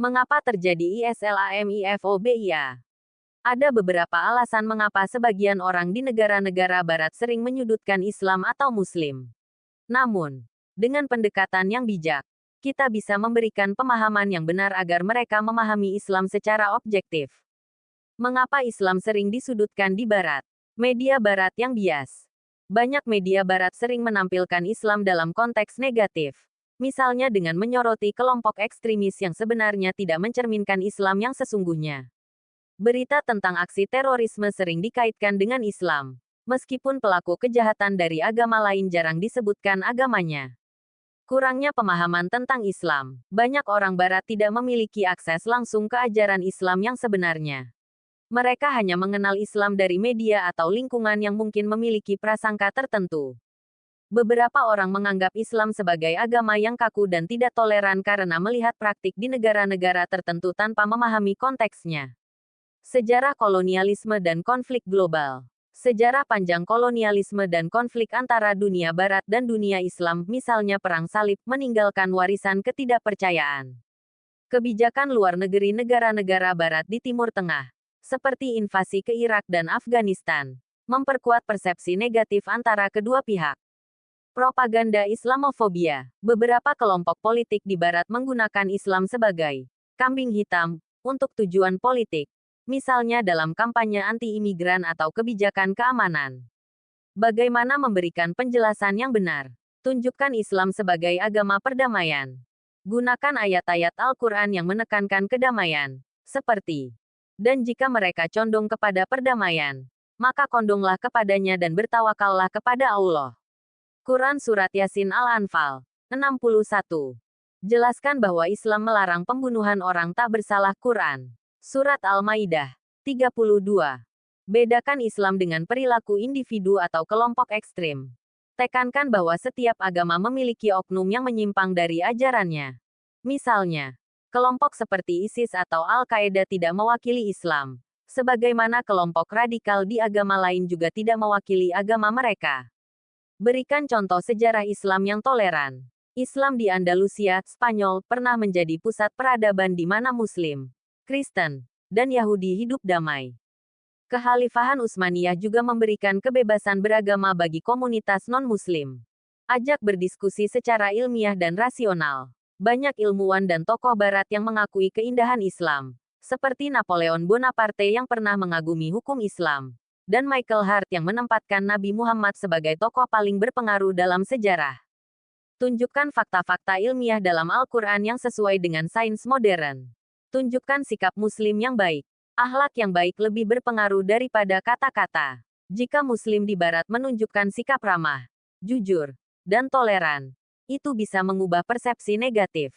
Mengapa terjadi ISLAMIFOBIA? Ada beberapa alasan mengapa sebagian orang di negara-negara barat sering menyudutkan Islam atau Muslim. Namun, dengan pendekatan yang bijak, kita bisa memberikan pemahaman yang benar agar mereka memahami Islam secara objektif. Mengapa Islam sering disudutkan di barat? Media barat yang bias. Banyak media barat sering menampilkan Islam dalam konteks negatif. Misalnya dengan menyoroti kelompok ekstremis yang sebenarnya tidak mencerminkan Islam yang sesungguhnya. Berita tentang aksi terorisme sering dikaitkan dengan Islam, meskipun pelaku kejahatan dari agama lain jarang disebutkan agamanya. Kurangnya pemahaman tentang Islam. Banyak orang barat tidak memiliki akses langsung ke ajaran Islam yang sebenarnya. Mereka hanya mengenal Islam dari media atau lingkungan yang mungkin memiliki prasangka tertentu. Beberapa orang menganggap Islam sebagai agama yang kaku dan tidak toleran karena melihat praktik di negara-negara tertentu tanpa memahami konteksnya. Sejarah kolonialisme dan konflik global. Sejarah panjang kolonialisme dan konflik antara dunia barat dan dunia Islam, misalnya Perang Salib, meninggalkan warisan ketidakpercayaan. Kebijakan luar negeri negara-negara barat di Timur Tengah, seperti invasi ke Irak dan Afghanistan, memperkuat persepsi negatif antara kedua pihak. Propaganda Islamofobia. Beberapa kelompok politik di barat menggunakan Islam sebagai kambing hitam untuk tujuan politik, misalnya dalam kampanye anti-imigran atau kebijakan keamanan. Bagaimana memberikan penjelasan yang benar? Tunjukkan Islam sebagai agama perdamaian. Gunakan ayat-ayat Al-Quran yang menekankan kedamaian, seperti, dan jika mereka condong kepada perdamaian, maka condonglah kepadanya dan bertawakallah kepada Allah. Quran Surat Yasin Al-Anfal 61. Jelaskan bahwa Islam melarang pembunuhan orang tak bersalah. Quran Surat Al-Maidah 32. Bedakan Islam dengan perilaku individu atau kelompok ekstrim. Tekankan bahwa setiap agama memiliki oknum yang menyimpang dari ajarannya. Misalnya, kelompok seperti ISIS atau Al-Qaeda tidak mewakili Islam, sebagaimana kelompok radikal di agama lain juga tidak mewakili agama mereka. Berikan contoh sejarah Islam yang toleran. Islam di Andalusia, Spanyol, pernah menjadi pusat peradaban di mana Muslim, Kristen, dan Yahudi hidup damai. Kekhalifahan Utsmaniyah juga memberikan kebebasan beragama bagi komunitas non-Muslim. Ajak berdiskusi secara ilmiah dan rasional. Banyak ilmuwan dan tokoh barat yang mengakui keindahan Islam, seperti Napoleon Bonaparte yang pernah mengagumi hukum Islam, dan Michael Hart yang menempatkan Nabi Muhammad sebagai tokoh paling berpengaruh dalam sejarah. Tunjukkan fakta-fakta ilmiah dalam Al-Quran yang sesuai dengan sains modern. Tunjukkan sikap Muslim yang baik. Akhlak yang baik lebih berpengaruh daripada kata-kata. Jika Muslim di Barat menunjukkan sikap ramah, jujur, dan toleran, itu bisa mengubah persepsi negatif.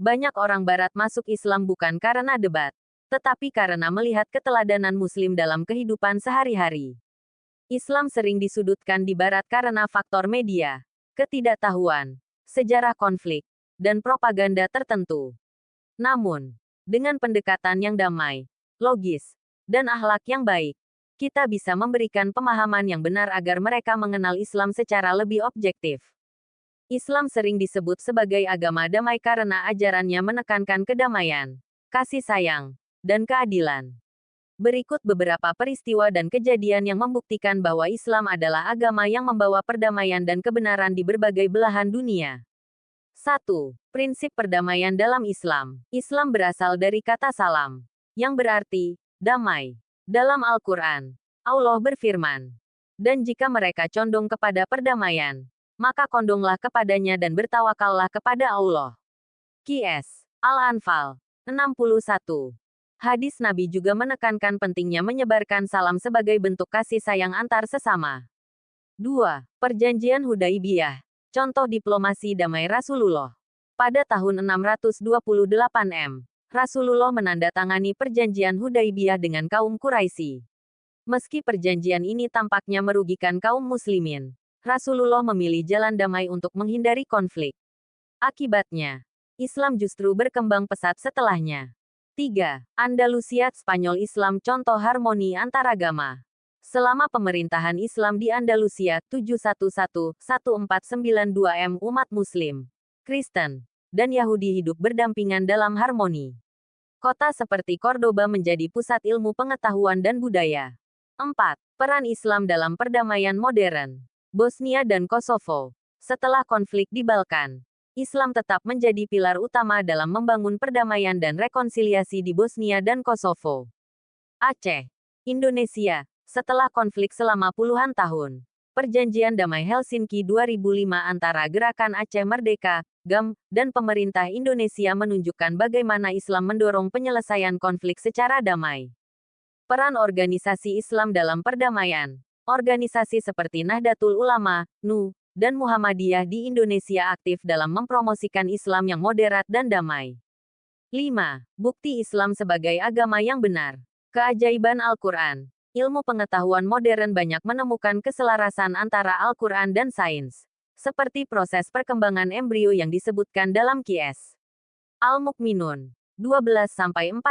Banyak orang Barat masuk Islam bukan karena debat, tetapi karena melihat keteladanan Muslim dalam kehidupan sehari-hari. Islam sering disudutkan di Barat karena faktor media, ketidaktahuan, sejarah konflik, dan propaganda tertentu. Namun, dengan pendekatan yang damai, logis, dan akhlak yang baik, kita bisa memberikan pemahaman yang benar agar mereka mengenal Islam secara lebih objektif. Islam sering disebut sebagai agama damai karena ajarannya menekankan kedamaian, kasih sayang, dan keadilan. Berikut beberapa peristiwa dan kejadian yang membuktikan bahwa Islam adalah agama yang membawa perdamaian dan kebenaran di berbagai belahan dunia. 1. Prinsip perdamaian dalam Islam. Islam berasal dari kata salam, yang berarti damai. Dalam Al-Quran, Allah berfirman, dan jika mereka condong kepada perdamaian, maka condonglah kepadanya dan bertawakallah kepada Allah. Qs. Al-Anfal 61. Hadis Nabi juga menekankan pentingnya menyebarkan salam sebagai bentuk kasih sayang antar sesama. 2. Perjanjian Hudaibiyah. Contoh diplomasi damai Rasulullah. Pada tahun 628 M, Rasulullah menandatangani perjanjian Hudaibiyah dengan kaum Quraisy. Meski perjanjian ini tampaknya merugikan kaum muslimin, Rasulullah memilih jalan damai untuk menghindari konflik. Akibatnya, Islam justru berkembang pesat setelahnya. 3. Andalusia, Spanyol Islam contoh harmoni antaragama. Selama pemerintahan Islam di Andalusia 711-1492 M umat Muslim, Kristen, dan Yahudi hidup berdampingan dalam harmoni. Kota seperti Cordoba menjadi pusat ilmu pengetahuan dan budaya. 4. Peran Islam dalam perdamaian modern. Bosnia dan Kosovo. Setelah konflik di Balkan, Islam tetap menjadi pilar utama dalam membangun perdamaian dan rekonsiliasi di Bosnia dan Kosovo. Aceh, Indonesia. Setelah konflik selama puluhan tahun, Perjanjian Damai Helsinki 2005 antara Gerakan Aceh Merdeka, GAM, dan pemerintah Indonesia menunjukkan bagaimana Islam mendorong penyelesaian konflik secara damai. Peran organisasi Islam dalam perdamaian. Organisasi seperti Nahdlatul Ulama, NU, dan Muhammadiyah di Indonesia aktif dalam mempromosikan Islam yang moderat dan damai. 5. Bukti Islam sebagai agama yang benar. Keajaiban Al-Quran. Ilmu pengetahuan modern banyak menemukan keselarasan antara Al-Quran dan sains, seperti proses perkembangan embrio yang disebutkan dalam Qiyas Al-Mukminun 12-14.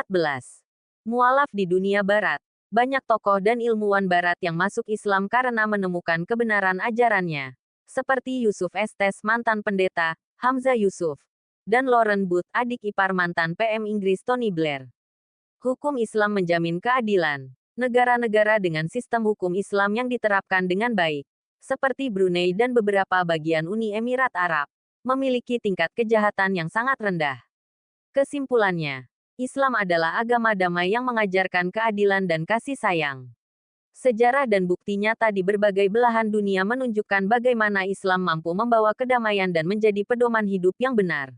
Mualaf di dunia barat. Banyak tokoh dan ilmuwan barat yang masuk Islam karena menemukan kebenaran ajarannya, seperti Yusuf Estes mantan pendeta, Hamzah Yusuf, dan Lauren Booth adik ipar mantan PM Inggris Tony Blair. Hukum Islam menjamin keadilan. Negara-negara dengan sistem hukum Islam yang diterapkan dengan baik, seperti Brunei dan beberapa bagian Uni Emirat Arab, memiliki tingkat kejahatan yang sangat rendah. Kesimpulannya, Islam adalah agama damai yang mengajarkan keadilan dan kasih sayang. Sejarah dan bukti nyata di berbagai belahan dunia menunjukkan bagaimana Islam mampu membawa kedamaian dan menjadi pedoman hidup yang benar.